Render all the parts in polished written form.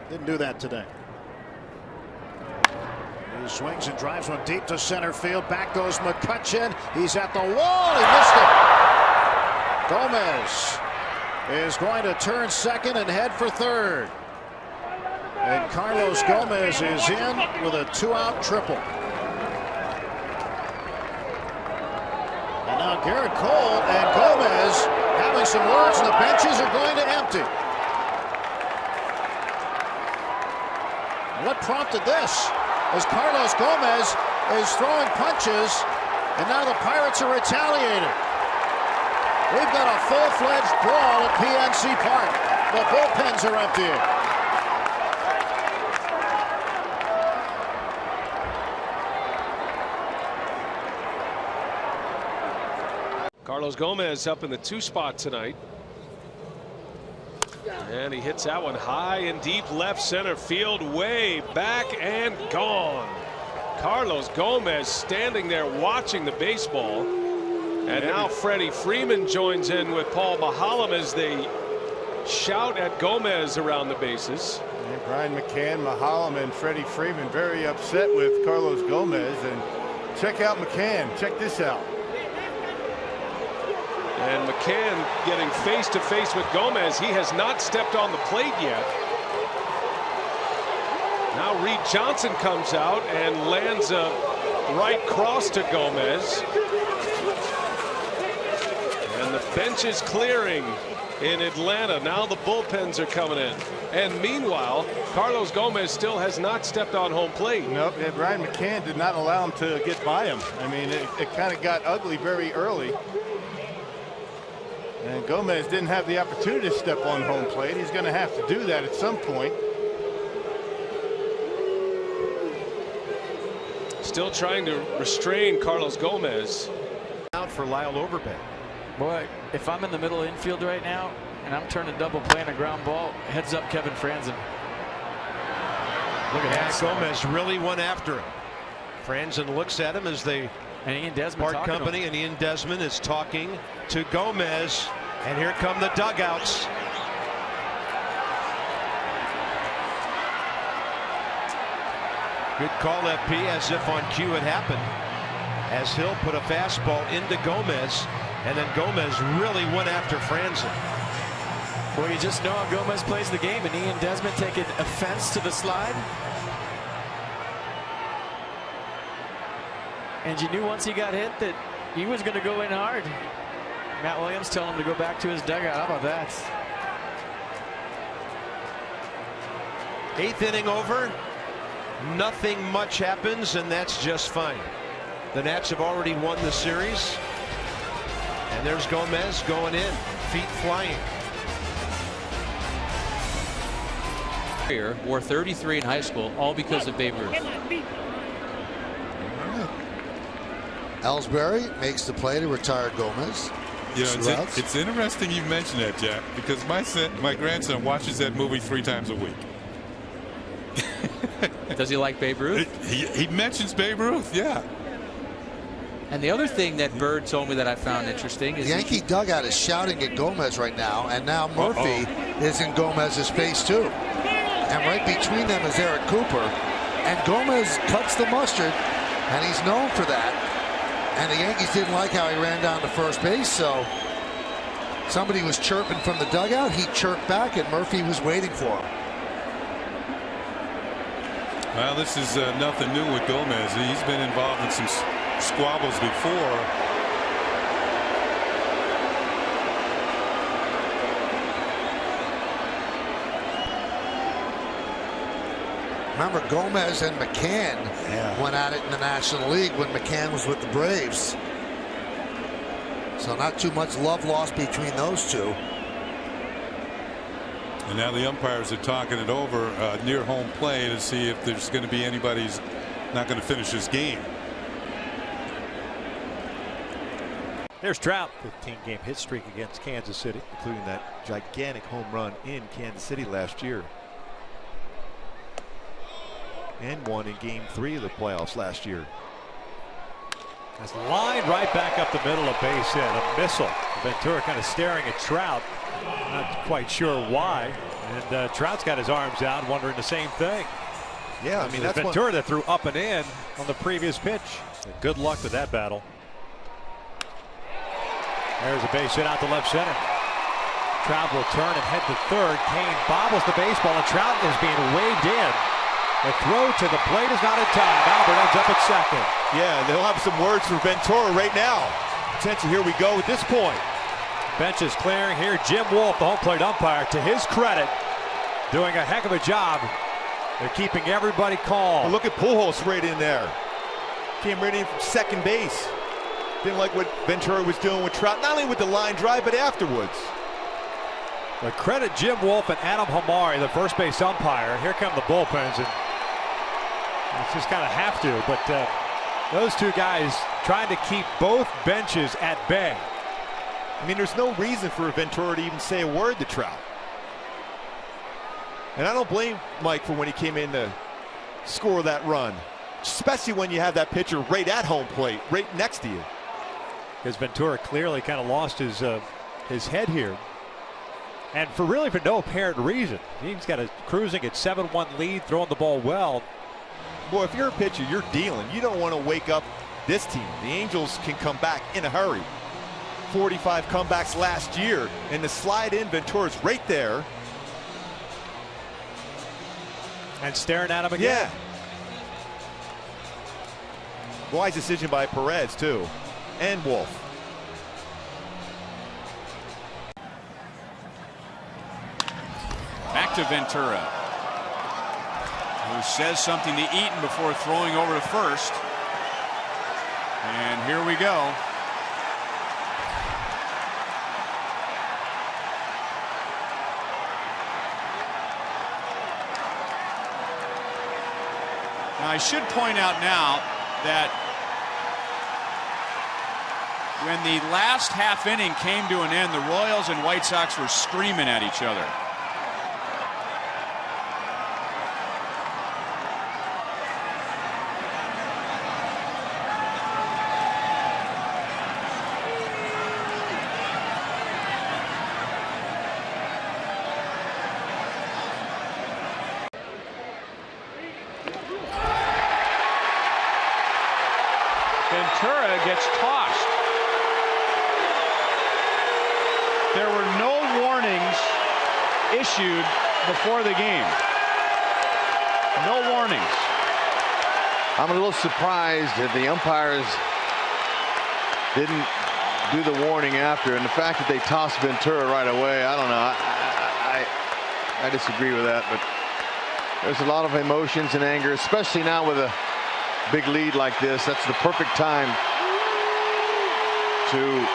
Didn't do that today. He swings and drives one deep to center field. Back goes McCutchen. He's at the wall. He missed it. Gomez is going to turn second and head for third. And Carlos Gomez is in with a 2-out triple. And now Garrett Cole and Gomez having some words, and the benches are going to empty. What prompted this? As Carlos Gomez is throwing punches, and now the Pirates are retaliating. We've got a full-fledged brawl at PNC Park. The bullpens are emptying. Carlos Gomez up in the 2 spot tonight. And he hits that one high and deep left center field, way back and gone. Carlos Gomez standing there watching the baseball. And now Freddie Freeman joins in with Paul Mahalam as they shout at Gomez around the bases. And Brian McCann, Mahalam, and Freddie Freeman very upset with Carlos Gomez. And check out McCann. Check this out. And McCann getting face to face with Gomez. He has not stepped on the plate yet. Now Reed Johnson comes out and lands a right cross to Gomez. And the bench is clearing in Atlanta. Now the bullpens are coming in. And meanwhile, Carlos Gomez still has not stepped on home plate. Nope, Brian McCann did not allow him to get by him. I mean, it kind of got ugly very early. And Gomez didn't have the opportunity to step on home plate. He's going to have to do that at some point. Still trying to restrain Carlos Gomez. Out for Lyle Overbay. Boy, if I'm in the middle infield right now and I'm turning double play on a ground ball, heads up Kevin Franzen. Look at that. Gomez really went after him. Franzen looks at him as they part company, and Ian Desmond is talking to Gomez, and here come the dugouts. Good call, FP, as if on cue it happened, as Hill put a fastball into Gomez, and then Gomez really went after Franzen. Well, you just know how Gomez plays the game, and Ian Desmond taking offense to the slide. And you knew once he got hit that he was going to go in hard. Matt Williams telling him to go back to his dugout. How about that? 8th inning over. Nothing much happens, and that's just fine. The Nats have already won the series. And there's Gomez going in, feet flying. Wore 33 in high school, all because of Babe Ruth. Ellsbury makes the play to retire Gomez. It's interesting you mentioned that, Jack, because my grandson watches that movie 3 times a week. Does he like Babe Ruth? He mentions Babe Ruth, yeah. And the other thing that Bird told me that I found interesting is the Yankee dugout is shouting at Gomez right now, and now Murphy is in Gomez's face too. And right between them is Eric Cooper, and Gomez cuts the mustard, and he's known for that. And the Yankees didn't like how he ran down to first base, so somebody was chirping from the dugout. He chirped back, and Murphy was waiting for him. Well, this is nothing new with Gomez. He's been involved in some squabbles before. Remember, Gomez and McCann went at it in the National League when McCann was with the Braves. So not too much love lost between those two. And now the umpires are talking it over near home plate to see if there's going to be anybody who's not going to finish this game. There's Trout. 15-game hit streak against Kansas City, including that gigantic home run in Kansas City last year. And one in Game 3 of the playoffs last year. That's lined right back up the middle of base hit. A missile. Ventura kind of staring at Trout. Not quite sure why. And Trout's got his arms out, wondering the same thing. Yeah, I mean, that's Ventura that threw up and in on the previous pitch. Good luck with that battle. There's a base hit out to left center. Trout will turn and head to third. Kane bobbles the baseball, and Trout is being waved in. The throw to the plate is not in time. Albert ends up at second. Yeah, they'll have some words for Ventura right now. Attention, here we go at this point. Bench is clearing here. Jim Wolf, the home plate umpire, to his credit, doing a heck of a job. They're keeping everybody calm. Well, look at Pujols right in there. Came right in from second base. Didn't like what Ventura was doing with Trout, not only with the line drive, but afterwards. But credit Jim Wolf and Adam Hamari, the first base umpire. Here come the bullpens, and it's just kind of have to. But those two guys trying to keep both benches at bay. I mean, there's no reason for Ventura to even say a word to Trout. And I don't blame Mike for when he came in to score that run, especially when you have that pitcher right at home plate, right next to you. Because Ventura clearly kind of lost his head here. And for no apparent reason. He's got a cruising at 7-1 lead, throwing the ball well. Boy, if you're a pitcher, you're dealing. You don't want to wake up this team. The Angels can come back in a hurry. 45 comebacks last year, and the slide in, Ventura's right there. And staring at him again. Yeah. Wise decision by Perez, too. And Wolf. Back to Ventura, who says something to Eaton before throwing over to first. And here we go. Now, I should point out now that when the last half inning came to an end, the Royals and White Sox were screaming at each other. Ventura gets tossed. There were no warnings issued before the game. No warnings. I'm a little surprised that the umpires didn't do the warning after, and the fact that they tossed Ventura right away, I don't know. I disagree with that, but there's a lot of emotions and anger, especially now with a big lead like this. That's the perfect time to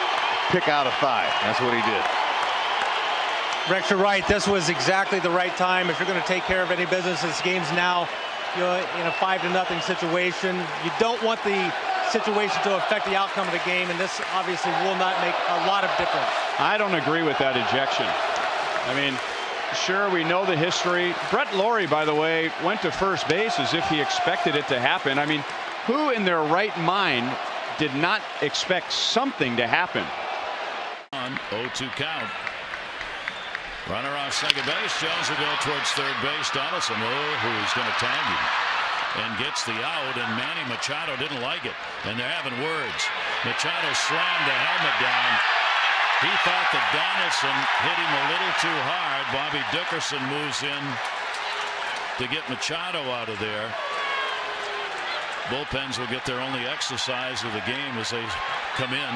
pick out a 5. That's what he did. Rex, you're right. This was exactly the right time. If you're going to take care of any business, this game's now, you know, in a 5-0 situation. You don't want the situation to affect the outcome of the game, and this obviously will not make a lot of difference. I don't agree with that ejection. I mean, sure, we know the history. Brett Laurie, by the way, went to first base as if he expected it to happen. I mean, who in their right mind did not expect something to happen? 0-2 count. Runner off second base. Jones will go towards third base. Donaldson, who's going to tag him, and gets the out. And Manny Machado didn't like it, and they're having words. Machado slammed the helmet down. He thought that Donaldson hit him a little too hard. Bobby Dickerson moves in to get Machado out of there. Bullpens will get their only exercise of the game as they come in.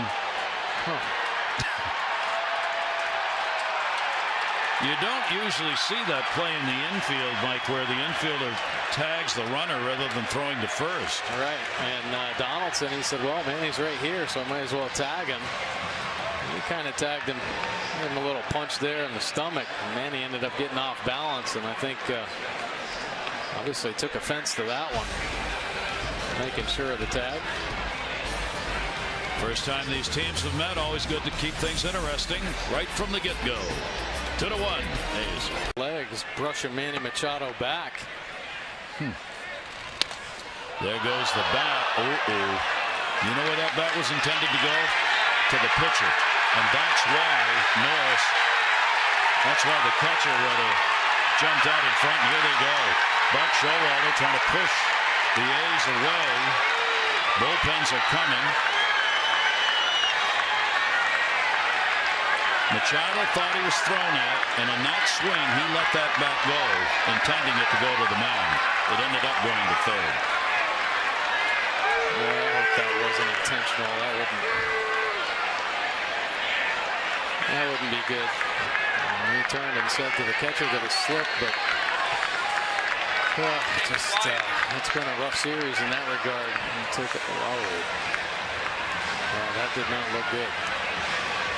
You don't usually see that play in the infield, Mike, where the infielder tags the runner rather than throwing to first. All right. And Donaldson, he said, well, Manny's right here, so I might as well tag him. He kind of tagged him, gave him a little punch there in the stomach. And Manny ended up getting off balance, and I think obviously took offense to that one. Making sure of the tag. First time these teams have met, always good to keep things interesting right from the get-go. 2-1. Hayes. Legs brushing Manny Machado back. There goes the bat. You know where that bat was intended to go? To the pitcher. And that's why Norris, that's why the catcher rather jumped out in front, and here they go. Buck Showalter trying to push the A's away. Bullpens are coming. Machado thought he was thrown at, and on that swing, he let that bat go, intending it to go to the mound. It ended up going to third. Yeah, I hope that wasn't intentional. That wouldn't be good. He turned and said to the catcher that it slipped, but it's been a rough series in that regard. That did not look good.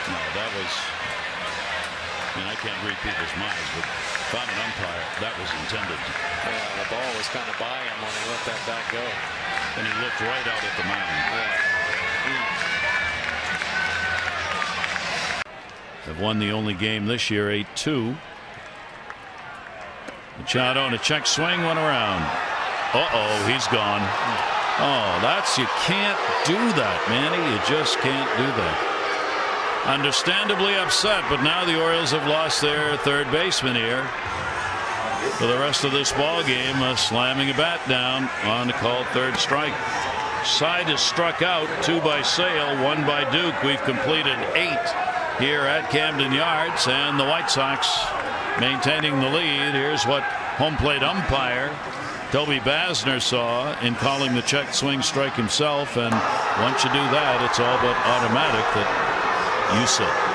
No, that was, I mean, I can't read people's minds, but if I'm an umpire, that was intended. Yeah, the ball was kind of by him when he let that bat go. And he looked right out at the mound. They've won the only game this year, 8-2. Machado and a check swing, went around. He's gone. You can't do that, Manny. You just can't do that. Understandably upset, but now the Orioles have lost their third baseman here for the rest of this ball game, slamming a bat down on the called third strike. Side is struck out, 2 by Sale, 1 by Duke. We've completed 8 here at Camden Yards, and the White Sox maintaining the lead. Here's what home plate umpire Toby Basner saw in calling the check swing strike himself, and once you do that, it's all but automatic that you sit.